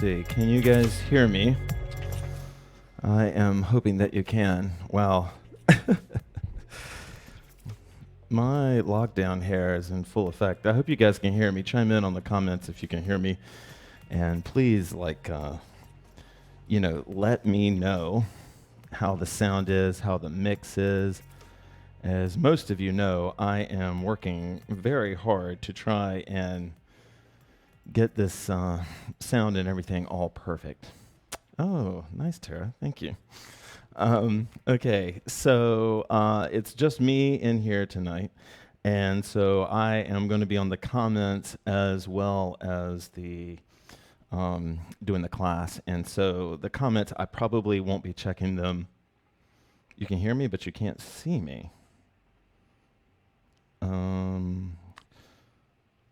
see. Can you guys hear me? I am hoping that you can. Wow. My lockdown here is in full effect. I hope you guys can hear me. Chime in on the comments if you can hear me. And please, let me know how the sound is, how the mix is. As most of you know, I am working very hard to try and get this sound and everything all perfect. Oh, nice, Tara. Thank you. Okay, so it's just me in here tonight, and so I am going to be on the comments as well as the doing the class. And so the comments, I probably won't be checking them. You can hear me, but you can't see me.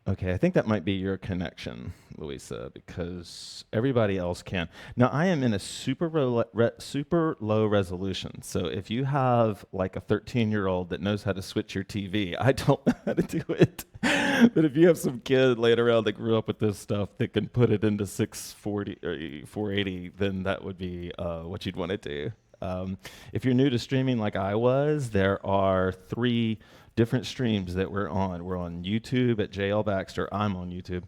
Okay, I think that might be your connection, Louisa, because everybody else can. Now, I am in a super low resolution, so if you have like a 13-year-old that knows how to switch your TV, I don't know how to do it. But if you have some kid laying around that grew up with this stuff that can put it into 640 or 480, then that would be what you'd want to do. If you're new to streaming like I was, there are 3 different streams that we're on. We're on YouTube at JL Baxter. I'm on YouTube.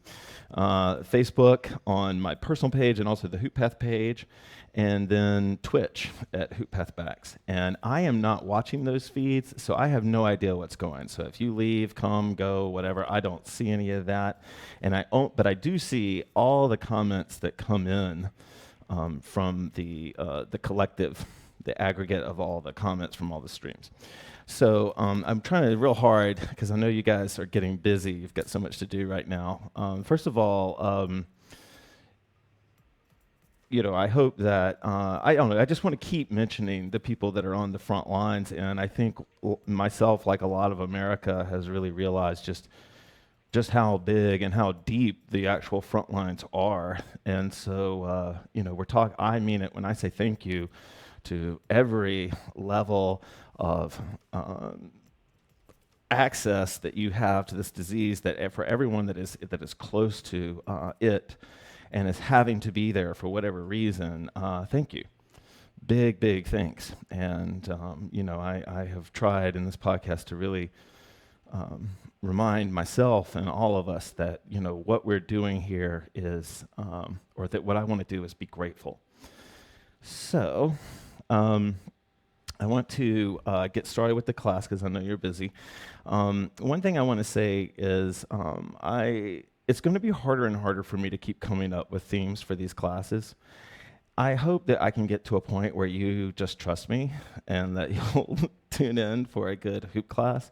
Facebook on my personal page and also the HoopPath page. And then Twitch at HoopPathBax. And I am not watching those feeds, so I have no idea what's going. So if you leave, come, go, whatever, I don't see any of that. But I do see all the comments that come in from the collective, the aggregate of all the comments from all the streams. So I'm trying real hard because I know you guys are getting busy. You've got so much to do right now. First of all, I hope that, I don't know, I just want to keep mentioning the people that are on the front lines. And I think myself, like a lot of America, has really realized just how big and how deep the actual front lines are. And so, I mean it when I say thank you to every level of access that you have to this disease, that for everyone that is close to it and is having to be there for whatever reason, thank you. Big thanks. And, I have tried in this podcast to really remind myself and all of us that, what we're doing here is, or that what I want to do is be grateful. So, I want to get started with the class because I know you're busy. One thing I want to say is it's going to be harder and harder for me to keep coming up with themes for these classes. I hope that I can get to a point where you just trust me and that you'll tune in for a good hoop class.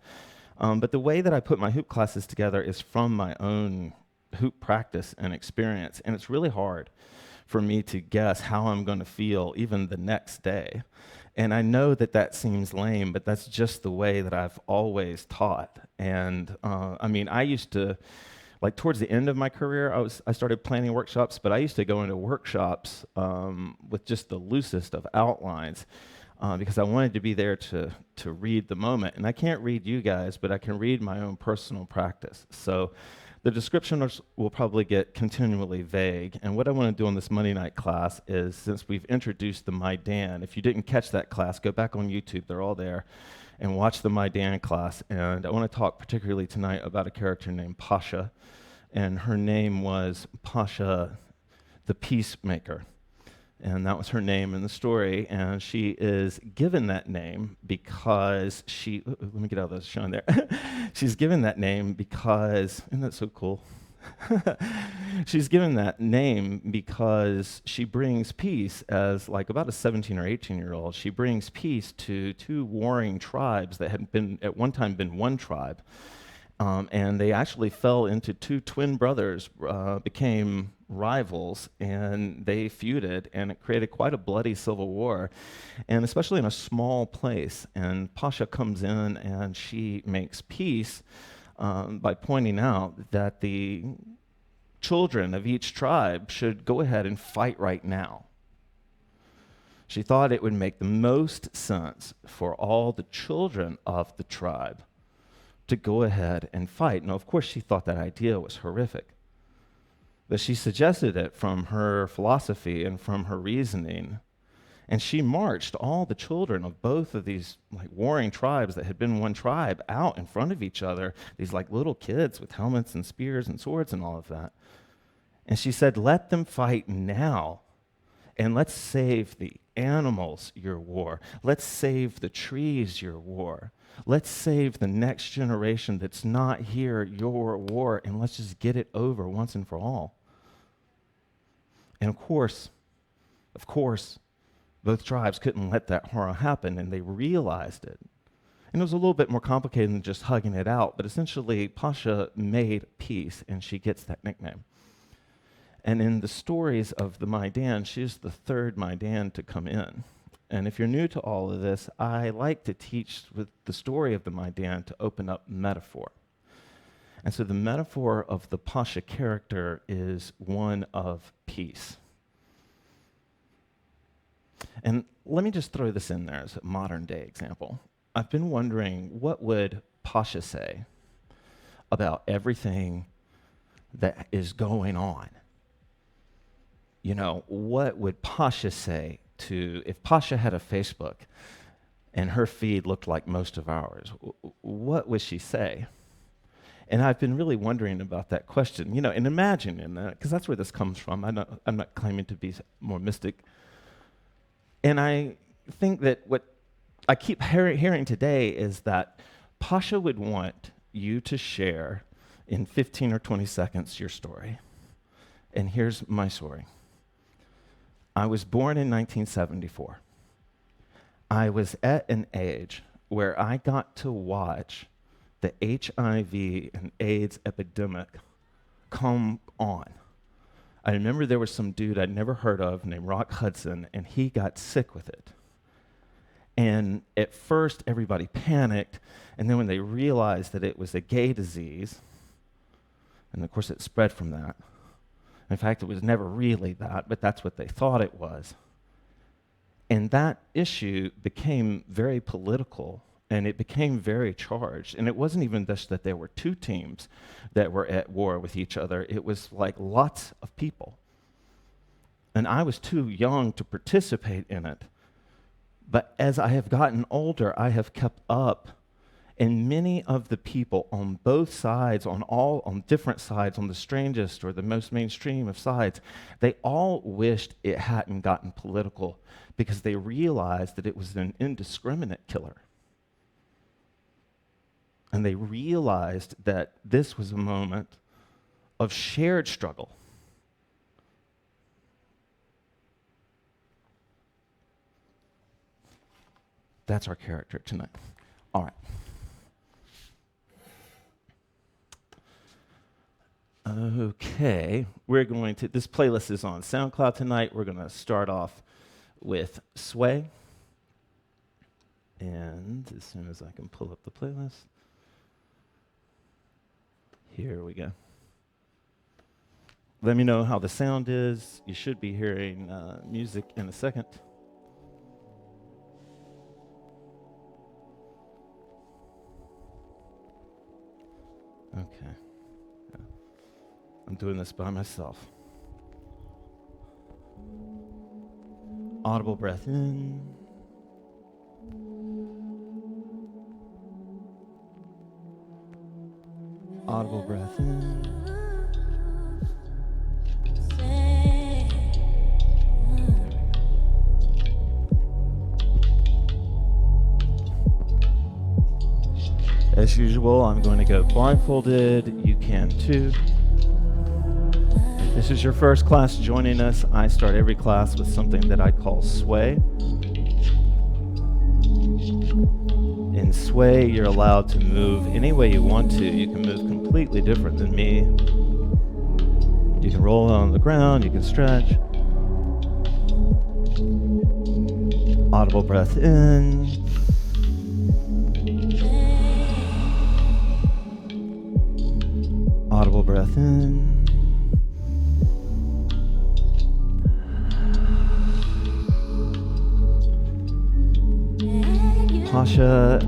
But the way that I put my hoop classes together is from my own hoop practice and experience, and it's really hard for me to guess how I'm going to feel even the next day. And I know that seems lame, but that's just the way that I've always taught. And I used to, like towards the end of my career, I started planning workshops, but I used to go into workshops with just the loosest of outlines because I wanted to be there to read the moment. And I can't read you guys, but I can read my own personal practice. So the descriptions will probably get continually vague. And what I want to do on this Monday night class is, since we've introduced the Maidan, if you didn't catch that class, go back on YouTube, they're all there, and watch the Maidan class. And I want to talk particularly tonight about a character named Pasha. And her name was Pasha The Peacemaker. And that was her name in the story. And she is given that name because let me get out of the shine there. She's given that name because, isn't that so cool? She's given that name because she brings peace as like about a 17 or 18-year-old. She brings peace to 2 warring tribes that had been at one time been one tribe. And they actually fell into 2 twin brothers, became rivals, and they feuded, and it created quite a bloody civil war, and especially in a small place. And Pasha comes in and she makes peace by pointing out that the children of each tribe should go ahead and fight right now. She thought it would make the most sense for all the children of the tribe to go ahead and fight. Now, of course, she thought that idea was horrific. But she suggested it from her philosophy and from her reasoning. And she marched all the children of both of these like warring tribes that had been one tribe out in front of each other, these like little kids with helmets and spears and swords and all of that. And she said, let them fight now. And let's save the animals your war. Let's save the trees your war. Let's save the next generation that's not here your war. And let's just get it over once and for all. And of course, both tribes couldn't let that horror happen, and they realized it. And it was a little bit more complicated than just hugging it out, but essentially Pasha made peace, and she gets that nickname. And in the stories of the Maidan, she's the third Maidan to come in. And if you're new to all of this, I like to teach with the story of the Maidan to open up metaphor. And so the metaphor of the Pasha character is one of peace. And let me just throw this in there as a modern day example. I've been wondering, what would Pasha say about everything that is going on? You know, what would Pasha say if Pasha had a Facebook and her feed looked like most of ours, what would she say? And I've been really wondering about that question, you know, and imagining that, because that's where this comes from. I'm not claiming to be more mystic. And I think that what I keep hearing today is that Pasha would want you to share in 15 or 20 seconds your story. And here's my story. I was born in 1974. I was at an age where I got to watch the HIV and AIDS epidemic come on. I remember there was some dude I'd never heard of named Rock Hudson, and he got sick with it. And at first, everybody panicked, and then when they realized that it was a gay disease, and of course it spread from that. In fact, it was never really that, but that's what they thought it was. And that issue became very political, and it became very charged. And it wasn't even just that there were two teams that were at war with each other. It was like lots of people. And I was too young to participate in it. But as I have gotten older, I have kept up. And many of the people on both sides, on different sides, on the strangest or the most mainstream of sides, they all wished it hadn't gotten political because they realized that it was an indiscriminate killer. And they realized that this was a moment of shared struggle. That's our character tonight. All right. Okay, this playlist is on SoundCloud tonight. We're going to start off with Sway. And as soon as I can pull up the playlist. Here we go. Let me know how the sound is. You should be hearing music in a second. Okay. I'm doing this by myself. Audible breath in. Audible breath in. As usual, I'm going to go blindfolded. You can too. If this is your first class joining us, I start every class with something that I call Sway. In Sway, you're allowed to move any way you want to. You can move completely different than me. You can roll on the ground, you can stretch. Audible breath in. Audible breath in. Pasha,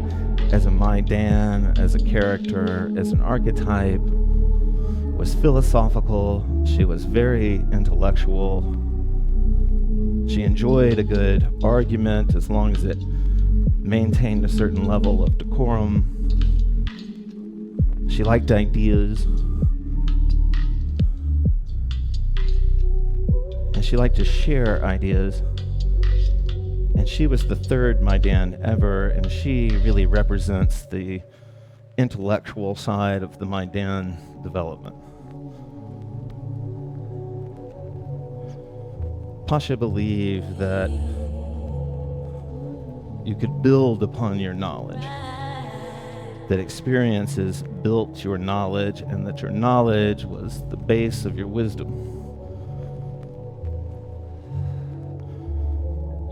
as a Maidan, as a character, as an archetype, was philosophical, She was very intellectual. She enjoyed a good argument as long as it maintained a certain level of decorum. She liked ideas. And she liked to share ideas. And she was the third Maidan ever, and she really represents the intellectual side of the Maidan development. Pasha believed that you could build upon your knowledge, that experiences built your knowledge, and that your knowledge was the base of your wisdom.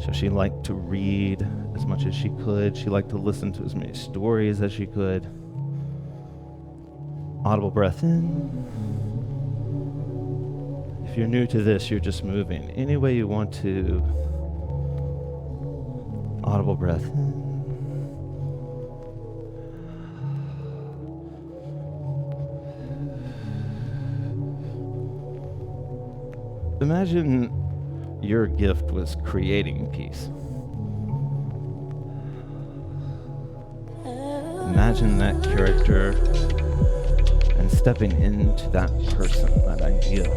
So she liked to read as much as she could. She liked to listen to as many stories as she could. Audible breath in. If you're new to this, you're just moving any way you want to. Audible breath in. Imagine your gift was creating peace. Imagine that character and stepping into that person, that idea.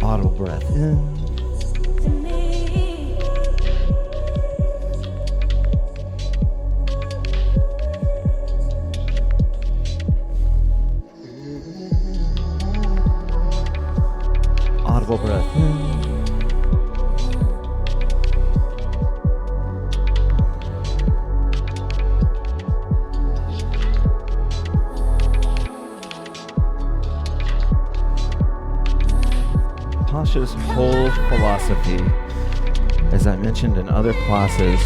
Audible breath in. Audible breath in. Pasha's whole philosophy, as I mentioned in other classes,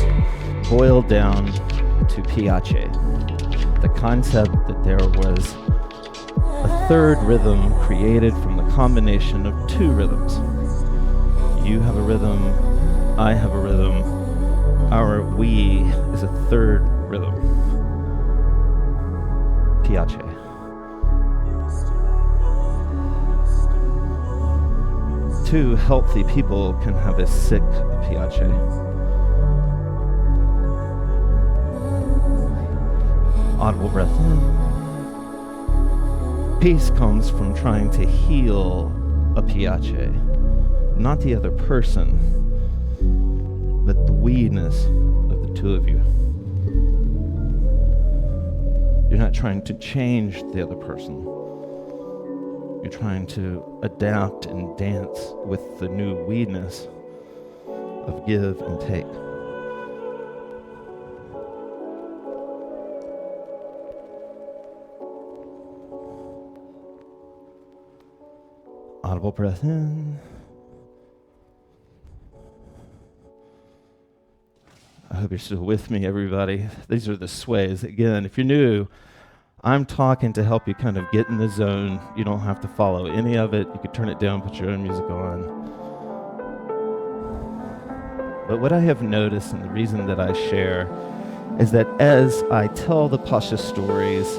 boiled down to piace, the concept that there was a third rhythm created from the combination of two rhythms. You have a rhythm, I have a rhythm, our we is a third rhythm. Piace. Two healthy people can have a sick piace. Audible breath in. Peace comes from trying to heal a piace, not the other person, but the we-ness of the two of you. You're not trying to change the other person. You're trying to adapt and dance with the new we-ness of give and take. Audible breath in. I hope you're still with me, everybody. These are the sways. Again, if you're new, I'm talking to help you kind of get in the zone. You don't have to follow any of it. You could turn it down, put your own music on. But what I have noticed, and the reason that I share, is that as I tell the Pasha stories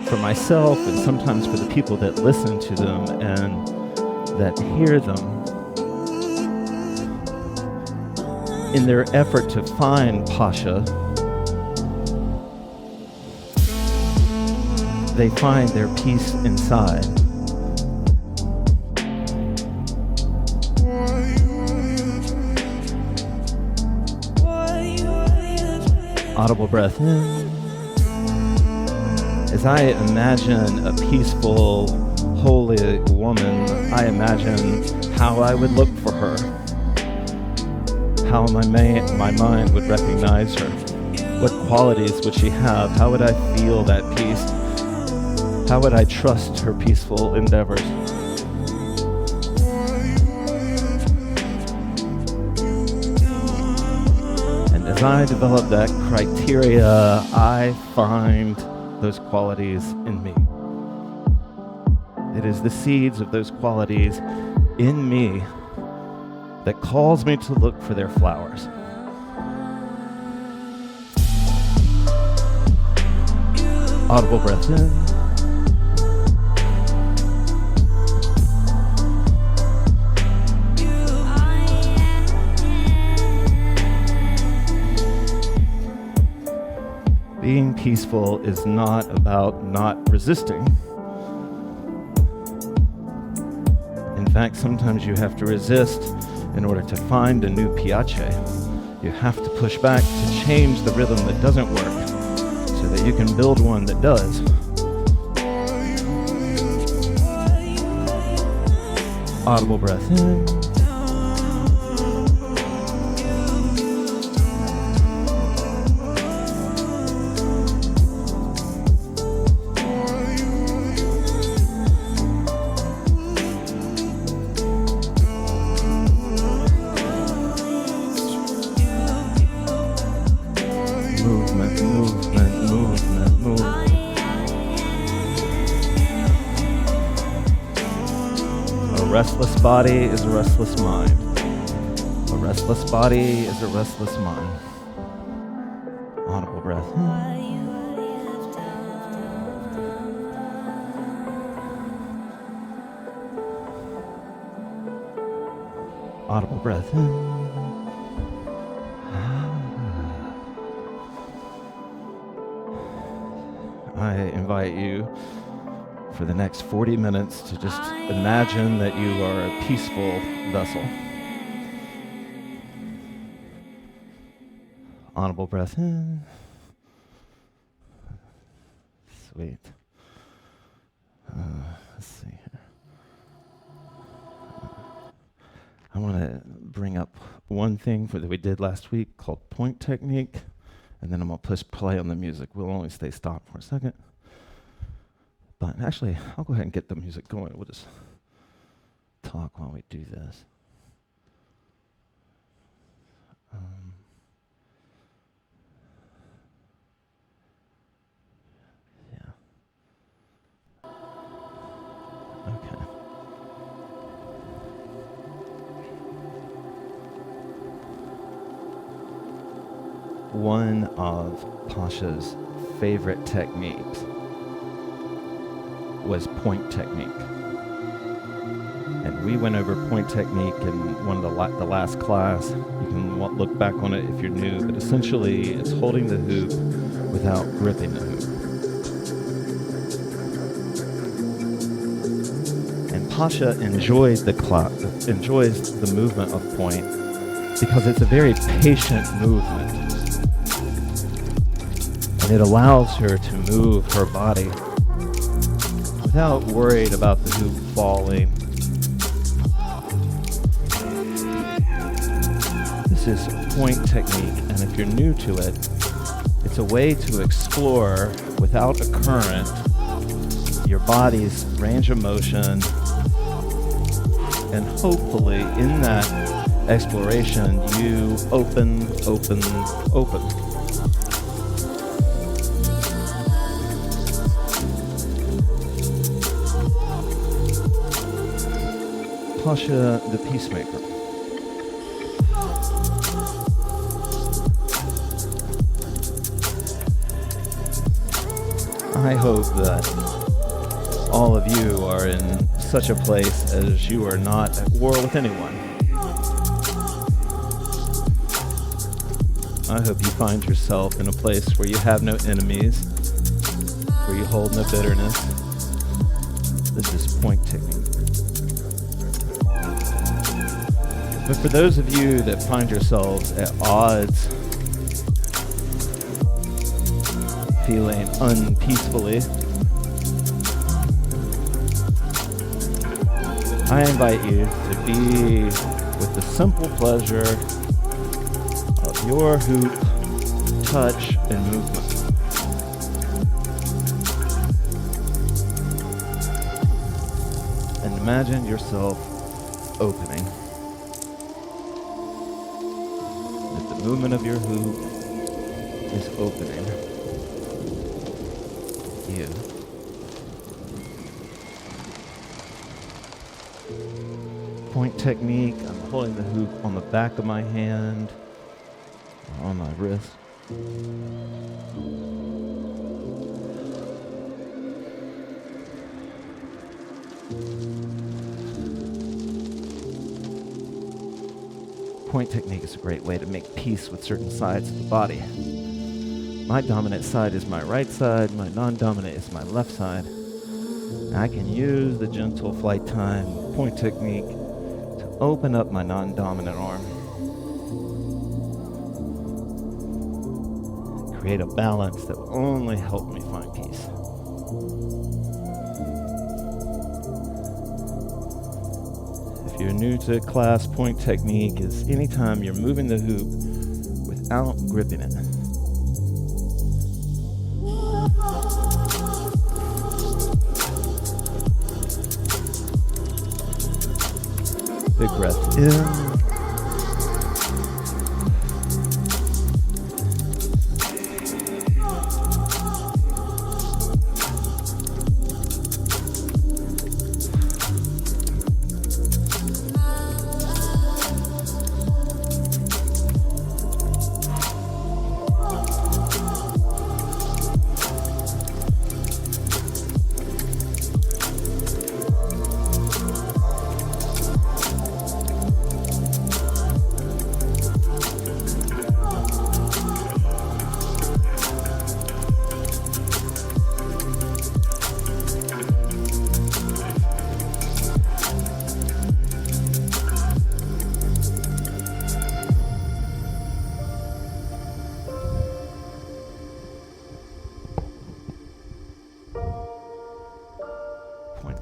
for myself and sometimes for the people that listen to them and that hear them, in their effort to find Pasha, they find their peace inside. Audible breath in. As I imagine a peaceful, holy woman, I imagine how I would look for her, how my mind would recognize her, what qualities would she have, how would I feel that peace, how would I trust her peaceful endeavors. And as I develop that criteria, I find those qualities in me. It is the seeds of those qualities in me that calls me to look for their flowers. Audible breath in. Being peaceful is not about not resisting. In fact, sometimes you have to resist in order to find a new piace. You have to push back to change the rhythm that doesn't work so that you can build one that does. Audible breath in. A restless body is a restless mind. A restless body is a restless mind. Audible breath. Audible breath in. I invite you for the next 40 minutes to just imagine that you are a peaceful vessel. Audible breath in. Sweet. Let's see here. I want to bring up one thing that we did last week called point technique, and then I'm going to push play on the music. We'll only stay stopped for a second. But actually, I'll go ahead and get the music going. We'll just talk while we do this. Yeah. Okay. One of Pasha's favorite techniques was point technique. And we went over point technique in one of the last class. You can look back on it if you're new, but essentially it's holding the hoop without gripping the hoop. And Pasha enjoys the movement of point because it's a very patient movement. And it allows her to move her body without worried about the hoop falling. This is point technique, and if you're new to it, it's a way to explore without a current your body's range of motion, and hopefully in that exploration you open. Pasha the Peacemaker. I hope that all of you are in such a place as you are not at war with anyone. I hope you find yourself in a place where you have no enemies, where you hold no bitterness. This is point technique. But for those of you that find yourselves at odds, feeling unpeacefully, I invite you to be with the simple pleasure of your hoop, touch, and movement. And imagine yourself opening. That the movement of your hoop is opening you. Point technique, I'm holding the hoop on the back of my hand, or on my wrist. Point technique is a great way to make peace with certain sides of the body. My dominant side is my right side, my non-dominant is my left side. And I can use the gentle flight time point technique to open up my non-dominant arm. Create a balance that will only help me find peace. If you're new to class, point technique is anytime you're moving the hoop without gripping it. Big breath in.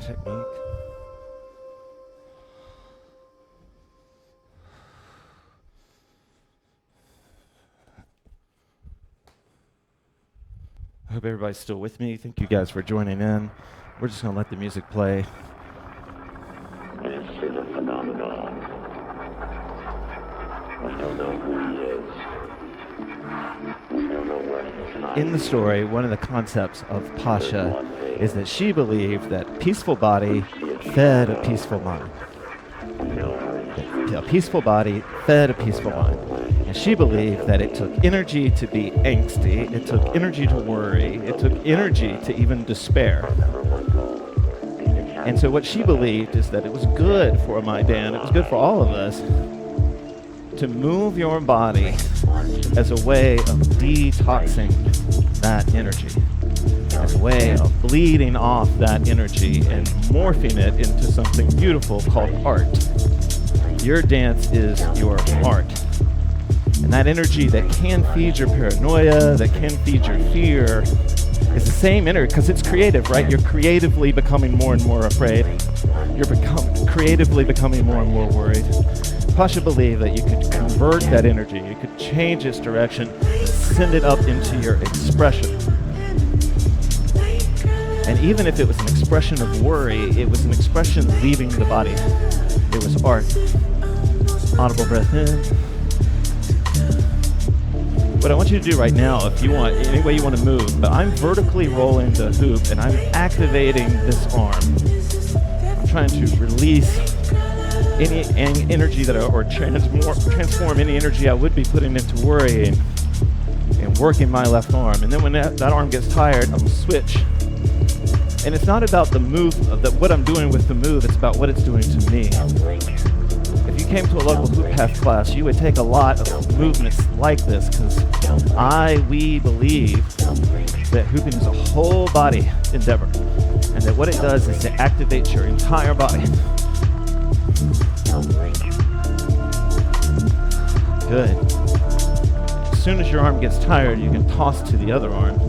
Technique. I hope everybody's still with me. Thank you guys for joining in. We're just going to let the music play. This is a phenomenon. We don't know who he is. We don't know where he's hiding. In the story, one of the concepts of Pasha is that she believed that peaceful body fed a peaceful mind. A peaceful body fed a peaceful mind. And she believed that it took energy to be angsty, it took energy to worry, it took energy to even despair. And so what she believed is that it was good for Maidan, it was good for all of us, to move your body as a way of detoxing that energy, as a way of bleeding off that energy and morphing it into something beautiful called art. Your dance is your art. And that energy that can feed your paranoia, that can feed your fear, is the same energy, because it's creative, right? You're creatively becoming more and more afraid. You're creatively becoming more and more worried. Pasha believed that you could convert that energy, you could change its direction, and send it up into your expression. And even if it was an expression of worry, it was an expression leaving the body. It was art. Audible breath in. What I want you to do right now, if you want, any way you want to move, but I'm vertically rolling the hoop and I'm activating this arm. I'm trying to release any energy that or transform any energy I would be putting into worrying and working my left arm. And then when that arm gets tired, I'm going to switch. And it's not about the move, what I'm doing with the move, it's about what it's doing to me. If you came to a local HoopPath class, you would take a lot of movements like this, because we believe that hooping is a whole body endeavor, and that what it does is to activate your entire body. Good. As soon as your arm gets tired, you can toss to the other arm.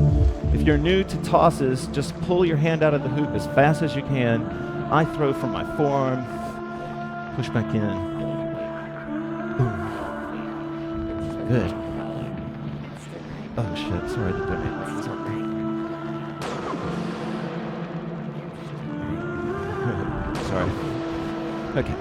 If you're new to tosses, just pull your hand out of the hoop as fast as you can. I throw from my forearm, push back in. Boom. Good. Oh shit, sorry to donate my sorry. Okay.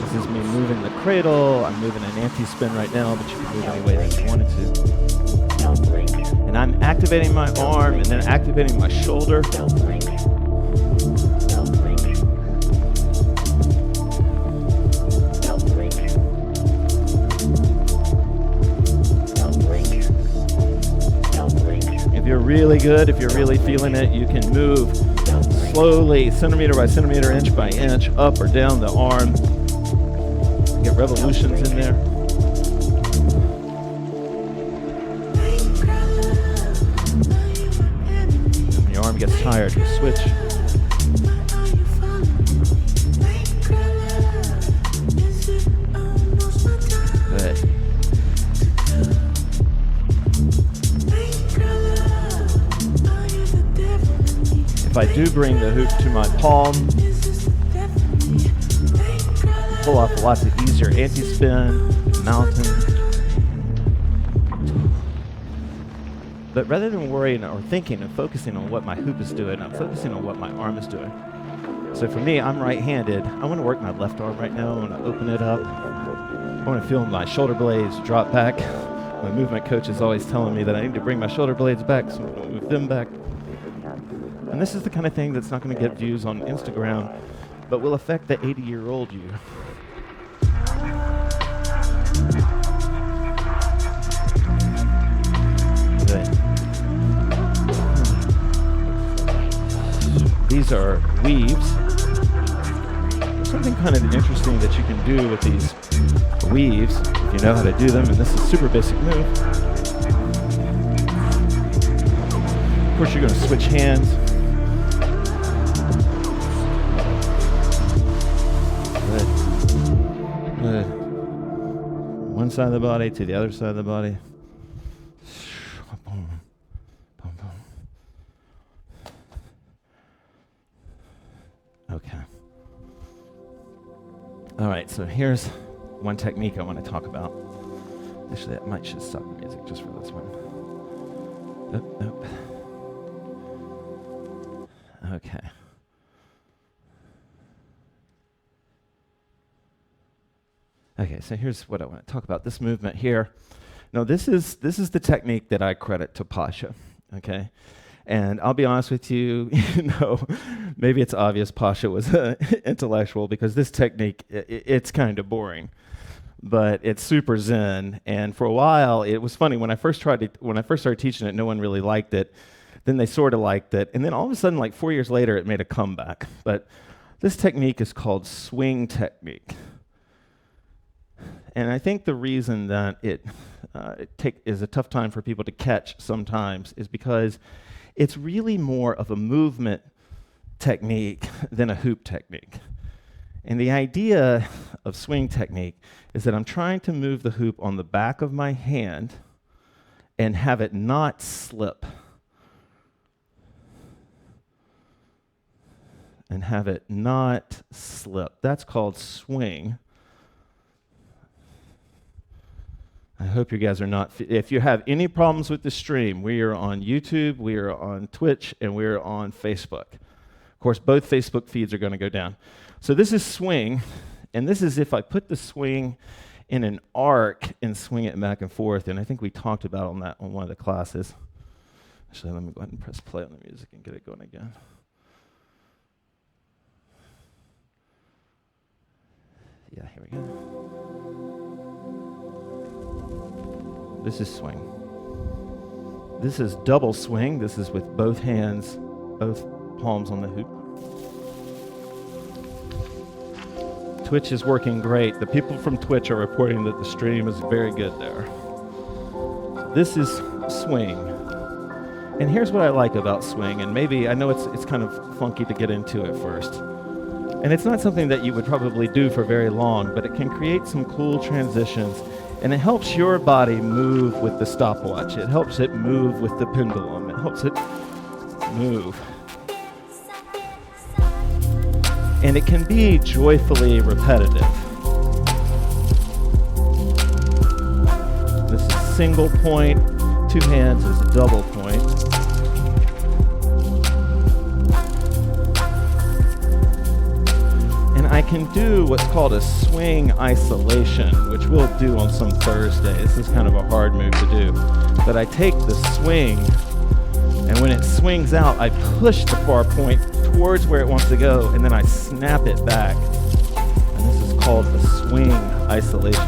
This is me moving the cradle. I'm moving an anti-spin right now, but you can move any way that you wanted to. And I'm activating my arm and then activating my shoulder. really good, if you're really feeling it, you can move slowly, centimeter by centimeter, inch by inch, up or down the arm. Get revolutions in there. When your arm gets tired, you switch. Good. If I do bring the hoop to my palm, pull off lots of easier anti-spin, mountain. But rather than worrying or thinking and focusing on what my hoop is doing, I'm focusing on what my arm is doing. So for me, I'm right-handed. I want to work my left arm right now. I want to open it up. I want to feel my shoulder blades drop back. My movement coach is always telling me that I need to bring my shoulder blades back, so I'm going to move them back. And this is the kind of thing that's not going to get views on Instagram, but will affect the 80-year-old you. Good. These are weaves. Something kind of interesting that you can do with these weaves, if you know how to do them, and this is a super basic move. Of course, you're going to switch hands. Good. One side of the body to the other side of the body. Boom, boom, boom. Okay. All right, so here's one technique I want to talk about. Actually, I should stop the music just for this one. Nope. Okay. Okay, so here's what I want to talk about. This movement here. Now, this is the technique that I credit to Pasha. Okay, and I'll be honest with you. Maybe it's obvious Pasha was intellectual because this technique it's kind of boring, but it's super zen. And for a while, it was funny when I first started teaching it. No one really liked it. Then they sort of liked it, and then all of a sudden, like 4 years later, it made a comeback. But this technique is called swing technique. And I think the reason that it is a tough time for people to catch sometimes is because it's really more of a movement technique than a hoop technique. And the idea of swing technique is that I'm trying to move the hoop on the back of my hand and have it not slip. And have it not slip. That's called swing. I hope you guys are not, if you have any problems with the stream, we are on YouTube, we are on Twitch, and we are on Facebook. Of course, both Facebook feeds are going to go down. So this is swing, and this is if I put the swing in an arc and swing it back and forth, and I think we talked about on that on one of the classes. Actually, let me go ahead and press play on the music and get it going again. Yeah, here we go. This is swing. This is double swing. This is with both hands, both palms on the hoop. Twitch is working great. The people from Twitch are reporting that the stream is very good there. This is swing. And here's what I like about swing, and maybe, I know it's kind of funky to get into at first. And it's not something that you would probably do for very long, but it can create some cool transitions. And it helps your body move with the stopwatch. It helps it move with the pendulum. It helps it move. And it can be joyfully repetitive. This is single point. Two hands is a double point. I can do what's called a swing isolation, which we'll do on some Thursday. This is kind of a hard move to do. But I take the swing, and when it swings out, I push the far point towards where it wants to go, and then I snap it back. And this is called a swing isolation.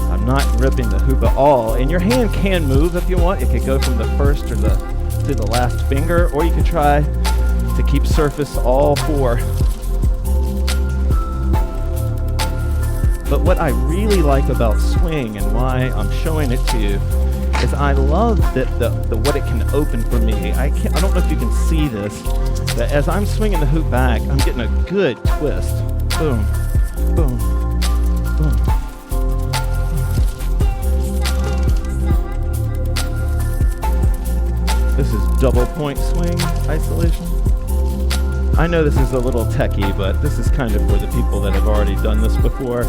I'm not ripping the hoop at all. And your hand can move if you want. It could go from the first or the to the last finger, or you can try to keep surface all 4. But what I really like about swing and why I'm showing it to you is I love that the what it can open for me. I don't know if you can see this, but as I'm swinging the hoop back, I'm getting a good twist. Boom, boom, boom. This is double point swing isolation. I know this is a little techie, but this is kind of for the people that have already done this before,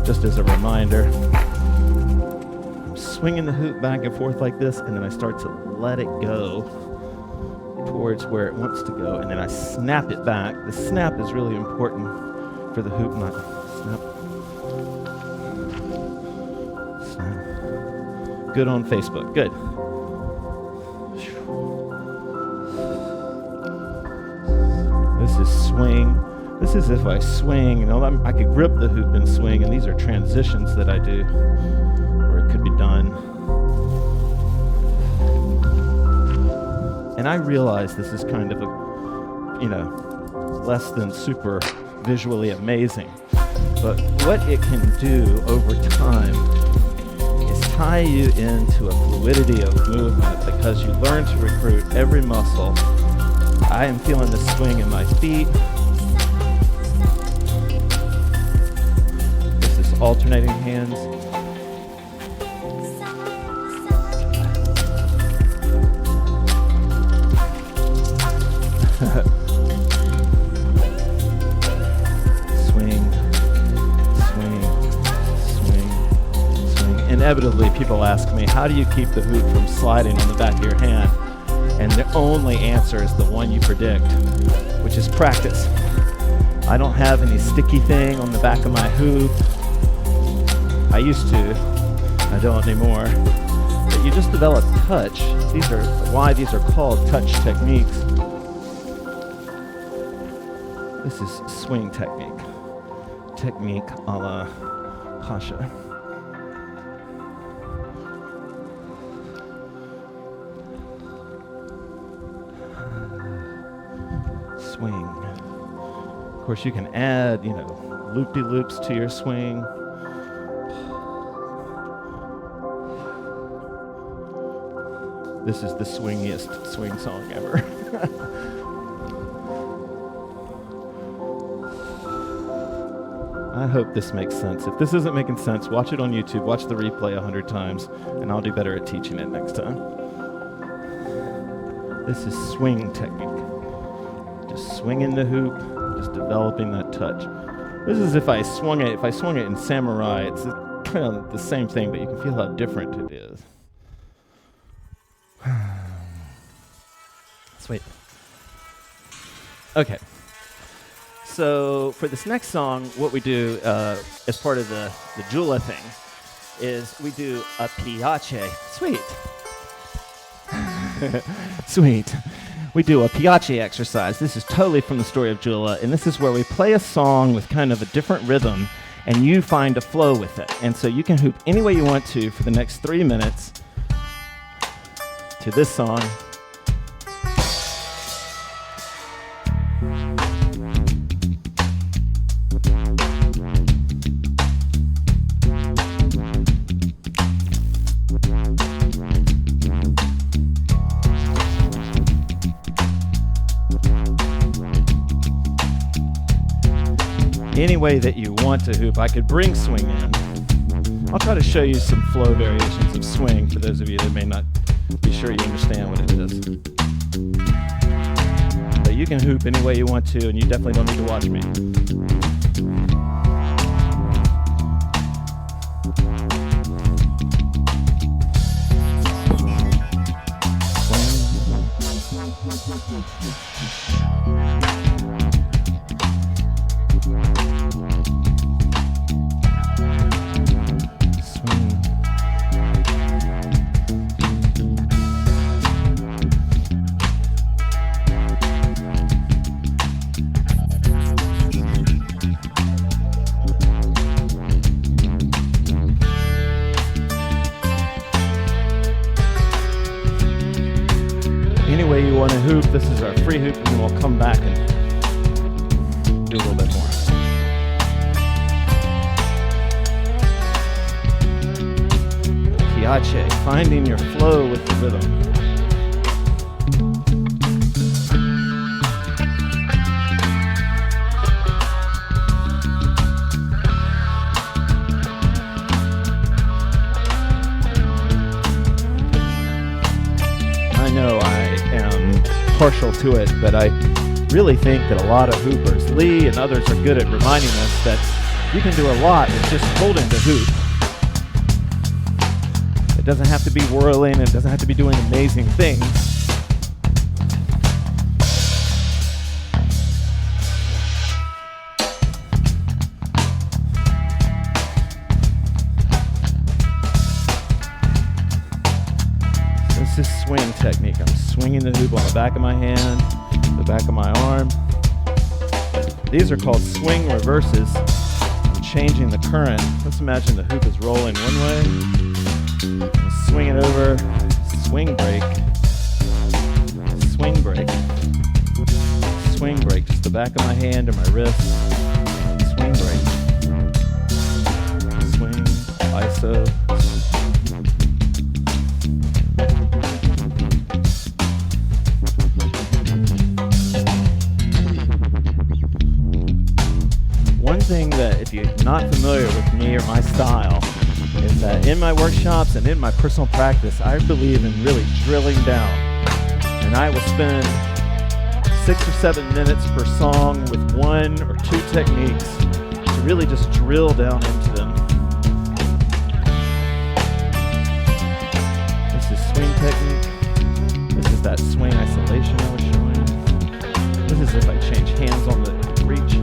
just as a reminder. I'm swinging the hoop back and forth like this, and then I start to let it go towards where it wants to go, and then I snap it back. The snap is really important for the hoop, not snap. Snap. Good on Facebook, good. This is swing. This is if I swing, I could grip the hoop and swing, and these are transitions that I do, where it could be done. And I realize this is kind of a, less than super visually amazing, but what it can do over time is tie you into a fluidity of movement because you learn to recruit every muscle. I am feeling the swing in my feet. This is alternating hands. Swing, swing, swing, swing. Inevitably, people ask me, how do you keep the hoop from sliding on the back of your hand? And the only answer is the one you predict, which is practice. I don't have any sticky thing on the back of my hoop. I used to, I don't anymore. But you just develop touch. These are why these are called touch techniques. This is swing technique. Technique a la Pasha. Swing. Of course, you can add, loop-de-loops to your swing. This is the swingiest swing song ever. I hope this makes sense. If this isn't making sense, watch it on YouTube. Watch the replay 100 times, and I'll do better at teaching it next time. This is swing technique. Just swinging the hoop, just developing that touch. This is if I swung it in samurai, it's kind of the same thing, but you can feel how different it is. Sweet. Okay. So for this next song, what we do as part of the Jula thing is we do a piace. Sweet. Sweet. We do a piace exercise. This is totally from the story of Jula, and this is where we play a song with kind of a different rhythm, and you find a flow with it. And so you can hoop any way you want to for the next 3 minutes to this song. Any way that you want to hoop. I could bring swing in. I'll try to show you some flow variations of swing for those of you that may not be sure you understand what it is. But you can hoop any way you want to, and you definitely don't need to watch me. want to hoop, this is our free hoop, and then we'll come back and do a little bit more. Piace, finding your flow with the rhythm. I know I am partial to it, but I really think that a lot of hoopers, Lee and others, are good at reminding us that you can do a lot with just holding the hoop. It doesn't have to be whirling, and it doesn't have to be doing amazing things. This is swing technique. I'm swinging the hoop on the back of my hand, the back of my arm. These are called swing reverses. I'm changing the current. Let's imagine the hoop is rolling one way. Swing it over, swing break, swing break, swing break. Just the back of my hand or my wrist. Swing break. Swing, ISO. One thing that, if you're not familiar with me or my style, is that in my workshops and in my personal practice, I believe in really drilling down. And I will spend 6 or 7 minutes per song with 1 or 2 techniques to really just drill down into them. This is swing technique. This is that swing isolation I was showing. This is if I change hands on the reach.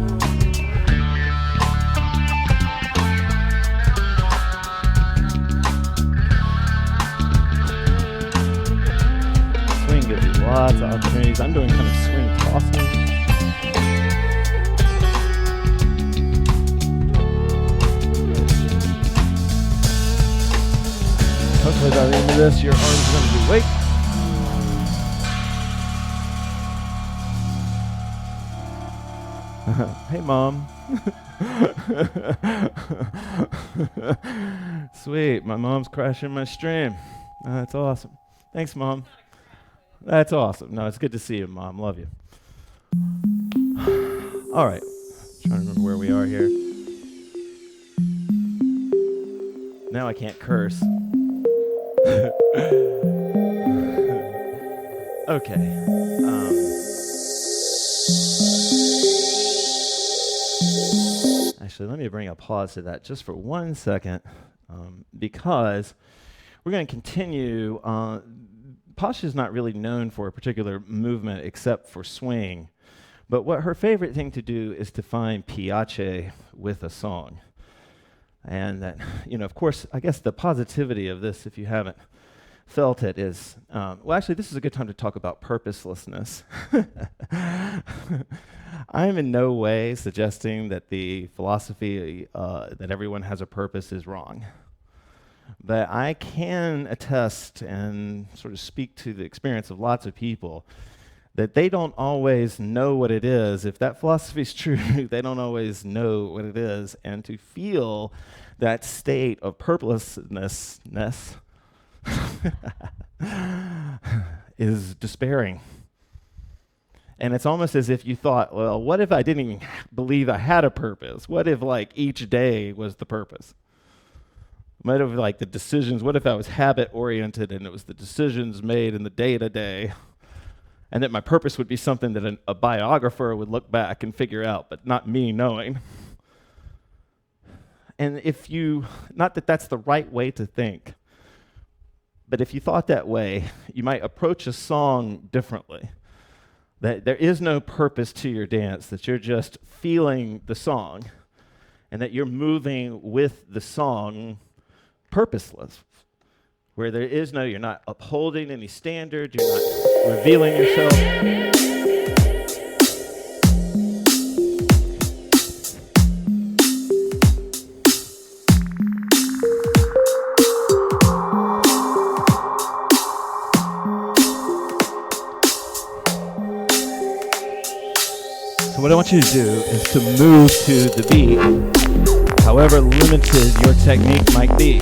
Gives you lots of opportunities. I'm doing kind of swing tossing. Hopefully by the end of this, your arm's going to be awake. Hey, Mom. Sweet. My mom's crashing my stream. That's awesome. Thanks, Mom. That's awesome. No, it's good to see you, Mom. Love you. All right. Trying to remember where we are here. Now I can't curse. Okay. Actually, let me bring a pause to that just for 1 second, because we're going to continue. Pasha is not really known for a particular movement except for swing, but what her favorite thing to do is to find piace with a song. And that, of course, I guess the positivity of this, if you haven't felt it, is, well, actually, this is a good time to talk about purposelessness. I'm in no way suggesting that the philosophy that everyone has a purpose is wrong. But I can attest and sort of speak to the experience of lots of people that they don't always know what it is. If that philosophy is true, they don't always know what it is. And to feel that state of purposelessness is despairing. And it's almost as if you thought, well, what if I didn't even believe I had a purpose? What if, each day was the purpose? What if, the decisions, what if I was habit-oriented and it was the decisions made in the day-to-day, and that my purpose would be something that a biographer would look back and figure out, but not me knowing? And not that that's the right way to think, but if you thought that way, you might approach a song differently. That there is no purpose to your dance, that you're just feeling the song, and that you're moving with the song purposeless, where you're not upholding any standard, you're not revealing yourself. want you to do is to move to the beat, however limited your technique might be.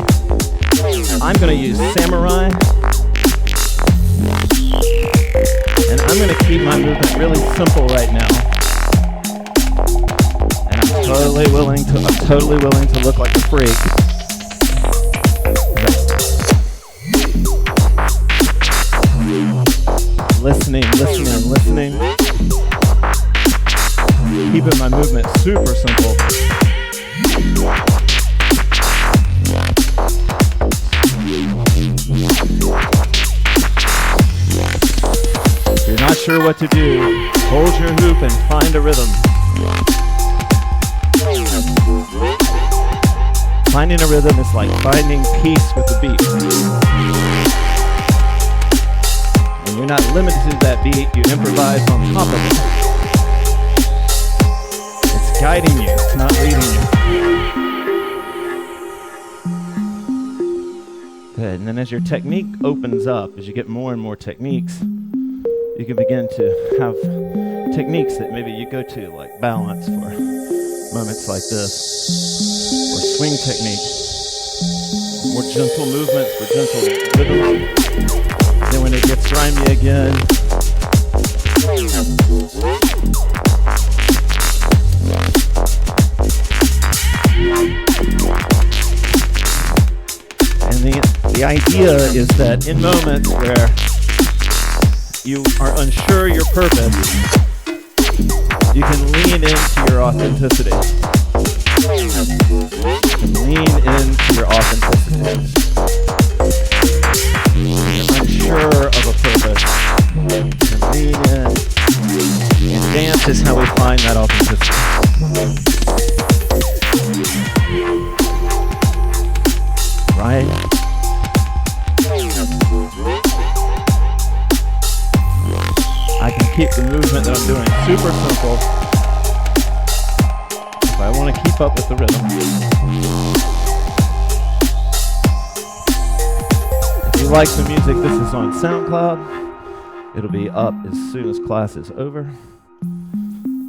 I'm going to use Samurai, and I'm going to keep my movement really simple right now. And I'm totally willing to look like a freak. Listening. Keeping my movement super simple. If you're not sure what to do, hold your hoop and find a rhythm. Finding a rhythm is like finding peace with the beat. When you're not limited to that beat, you improvise on top of it. It's guiding you, it's not leading you. Good, and then as your technique opens up, as you get more and more techniques, you can begin to have techniques that maybe you go to, like balance for moments like this, or swing techniques, more gentle movements for gentle rhythms. Then when it gets grimy again, and the idea is that in moments where you are unsure your purpose, you can lean into your authenticity. Unsure of a purpose, you can lean in. And dance is how we find that authenticity. Right? I can keep the movement that I'm doing super simple if I want to keep up with the rhythm. If you like the music, this is on SoundCloud. It'll be up as soon as class is over.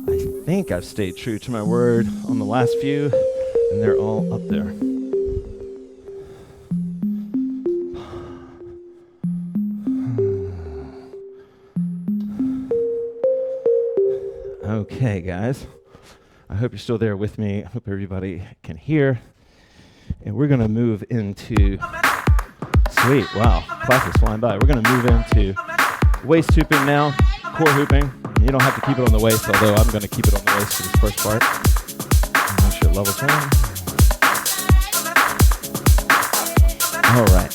I think I've stayed true to my word on the last few, and they're all up there. Okay, guys. I hope you're still there with me. I hope everybody can hear. And we're going to move into... Sweet, wow. Class is flying by. We're going to move into waist hooping now, core hooping. You don't have to keep it on the waist, although I'm going to keep it on the waist for this first part. Make sure level's right. All right.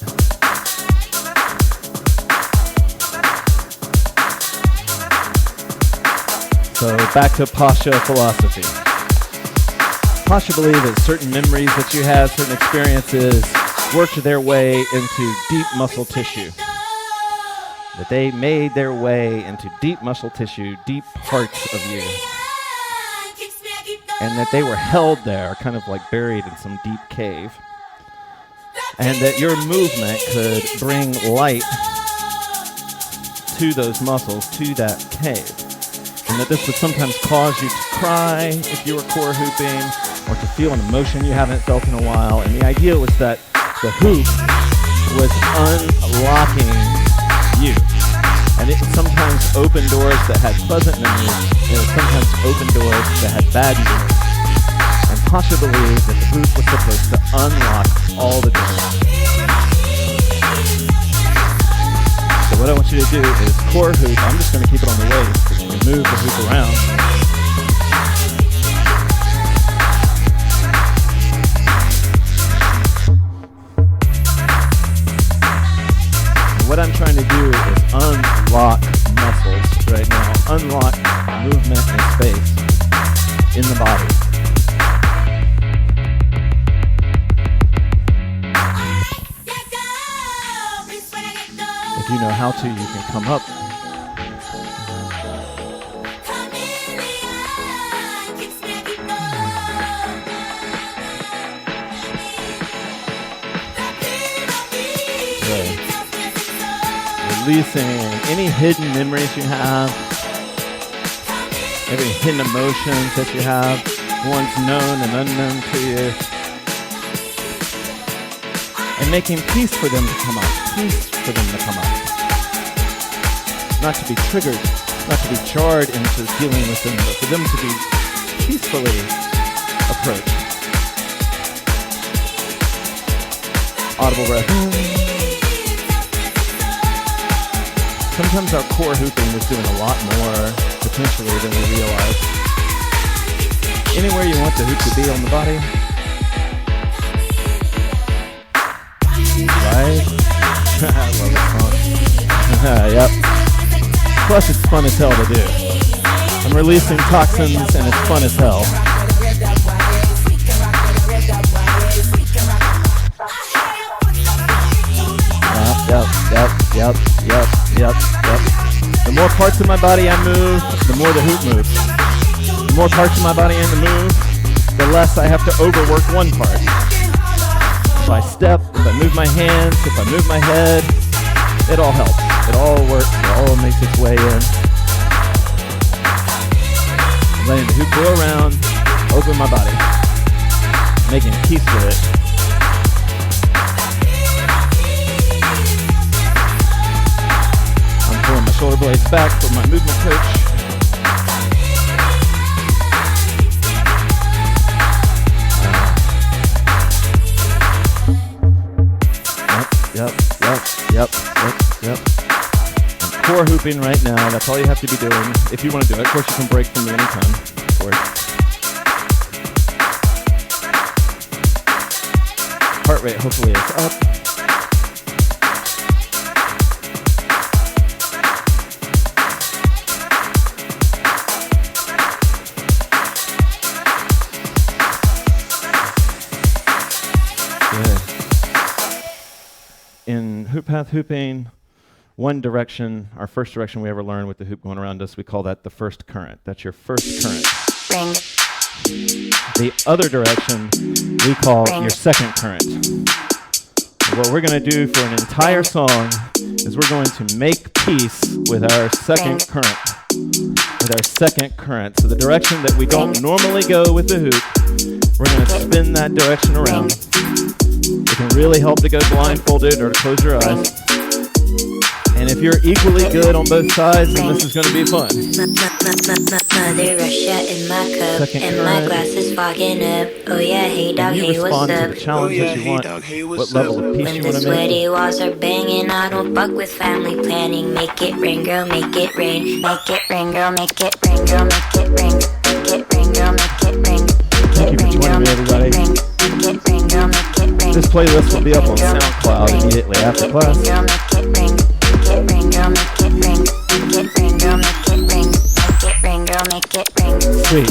So back to Pasha philosophy. Pasha believed that certain memories that you have, certain experiences, worked their way into deep muscle tissue. That they made their way into deep muscle tissue, deep parts of you. And that they were held there, kind of like buried in some deep cave. And that your movement could bring light to those muscles, to that cave. And that this would sometimes cause you to cry if you were core hooping, or to feel an emotion you haven't felt in a while. And the idea was that the hoop was unlocking you. And it would sometimes open doors that had pleasant memories, and it would sometimes open doors that had bad memories. And Pasha believed that the hoop was supposed to unlock all the doors. So what I want you to do is core hoop. I'm just going to keep it on the waist, so you can move the hoop around. What I'm trying to do is unlock muscles right now, unlock movement and space in the body. If you know how to, you can come up. Releasing any hidden memories you have. Maybe hidden emotions that you have, ones known and unknown to you. And making peace for them to come up. Peace for them to come up. Not to be triggered, not to be jarred into dealing with them, but for them to be peacefully approached. Audible breath in. Sometimes our core hooping is doing a lot more potentially than we realize. Anywhere you want the hoop to be on the body. Right? I love that song. Yep. Plus it's fun as hell to do. I'm releasing toxins and it's fun as hell. Yep. The more parts of my body I move, the more the hoop moves. The more parts of my body in the move, the less I have to overwork one part. If I step, if I move my hands, if I move my head, it all helps. It all works. It all makes its way in. I'm letting the hoop go around, open my body, making peace with it. Pulling my shoulder blades back for my movement coach. Yep. I'm core hooping right now. That's all you have to be doing if you want to do it. Of course, you can break from me anytime. Of course. Heart rate hopefully is up. In HoopPath hooping, one direction, our first direction we ever learned with the hoop going around us, we call that the first current. That's your first current. Ring. The other direction we call your second current. And what we're going to do for an entire song is we're going to make peace with our second current. With our second current. So the direction that we don't normally go with the hoop, we're going to spin that direction around. It can really help to go blindfolded or to close your eyes. And if you're equally good on both sides, then this is going to be fun. Mother Russia in my cup, Second and my current. glass is fogging up. Oh yeah, hey dog, You hey what's respond to up? the challenge that you want, what level of peace When you the want to sweaty make. walls are banging, I don't fuck with family planning. Make it rain, girl, make it rain. Make it rain, girl, make it rain, girl, make it rain. Make it rain, girl, make it rain. Thank you for joining me, everybody. This playlist will be up on SoundCloud immediately after class. Sweet.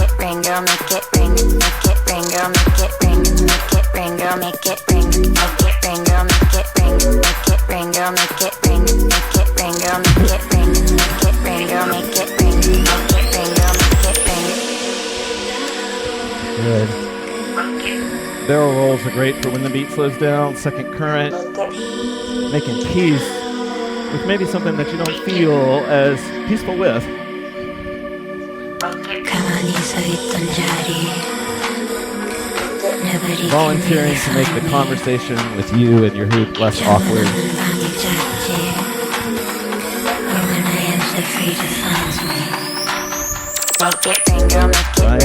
Good. Barrel rolls are great for when the beat slows down. Second current, making peace with maybe something that you don't feel as peaceful with. Volunteering to make the conversation with you and your hoop less awkward. Right.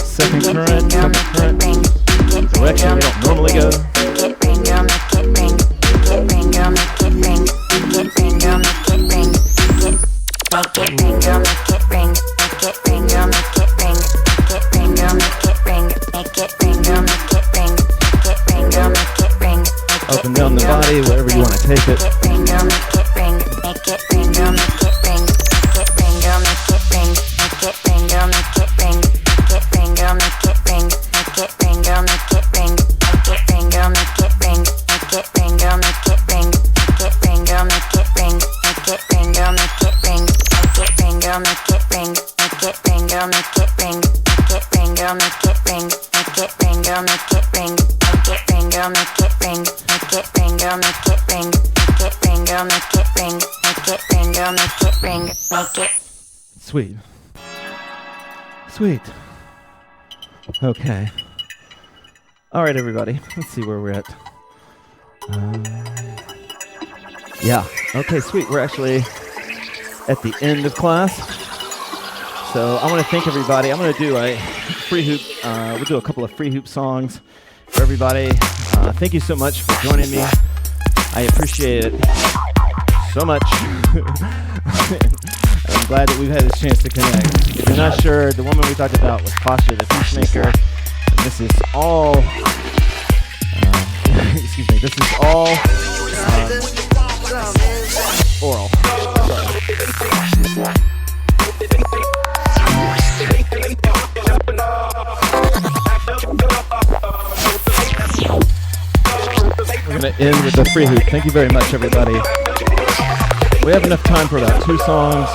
Second current, direction we don't normally go. Up and down the body, wherever you want to take it. make it ring, girl, make it ring, make it. Sweet. Sweet. Okay. All right, everybody. Let's see where we're at. Yeah. Okay, sweet. We're actually at the end of class. So I want to thank everybody. I'm going to do a free hoop. We'll do a couple of free hoop songs for everybody. Thank you so much for joining me. I appreciate it so much. I'm glad that we've had this chance to connect. If you're not sure, the woman we talked about was Pasha The Peacemaker. And this is all, excuse me, this is all oral. We're going to end with a free hoop. Thank you very much, everybody. We have enough time for about 2 songs.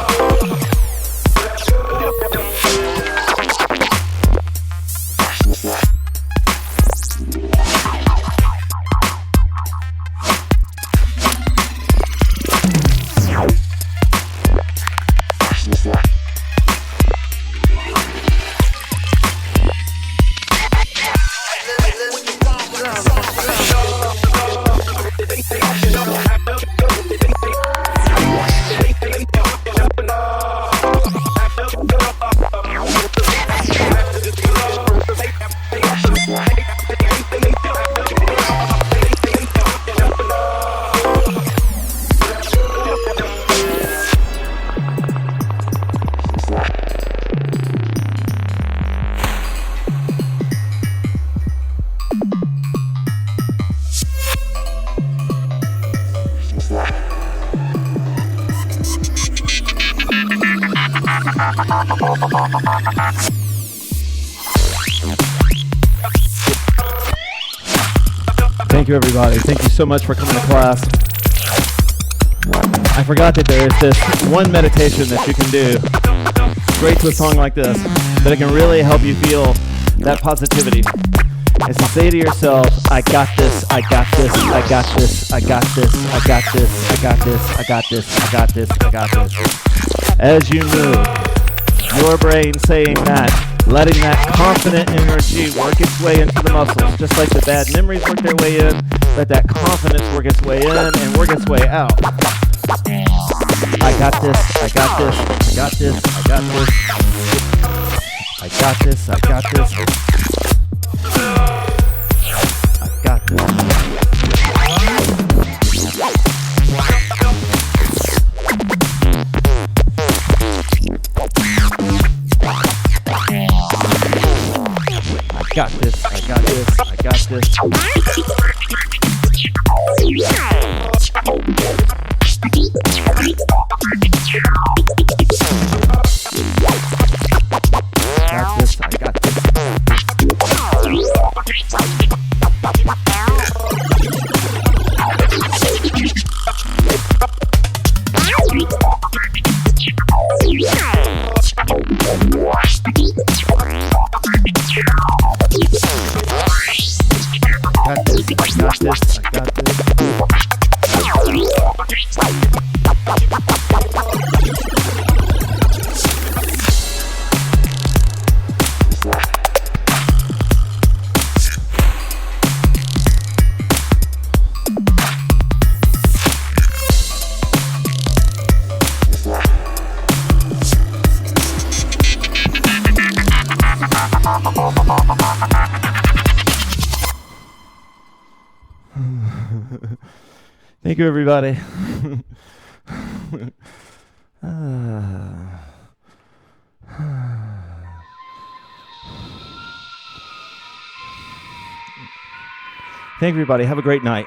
Thank you, everybody. Thank you so much for coming to class. I forgot that there is this one meditation that you can do straight to a song like this, that it can really help you feel that positivity. It's to say to yourself, I got this, I got this, I got this, I got this, I got this, I got this, I got this, I got this, I got this. As you move, your brain saying that, letting that confident energy work its way into the muscles, just like the bad memories work their way in, let that confidence work its way in and work its way out. I got this, I got this, I got this, I got this, I got this, I got this, I got this. I got this, I got this, I got this. Thank you, everybody. Thank you, everybody. Have a great night.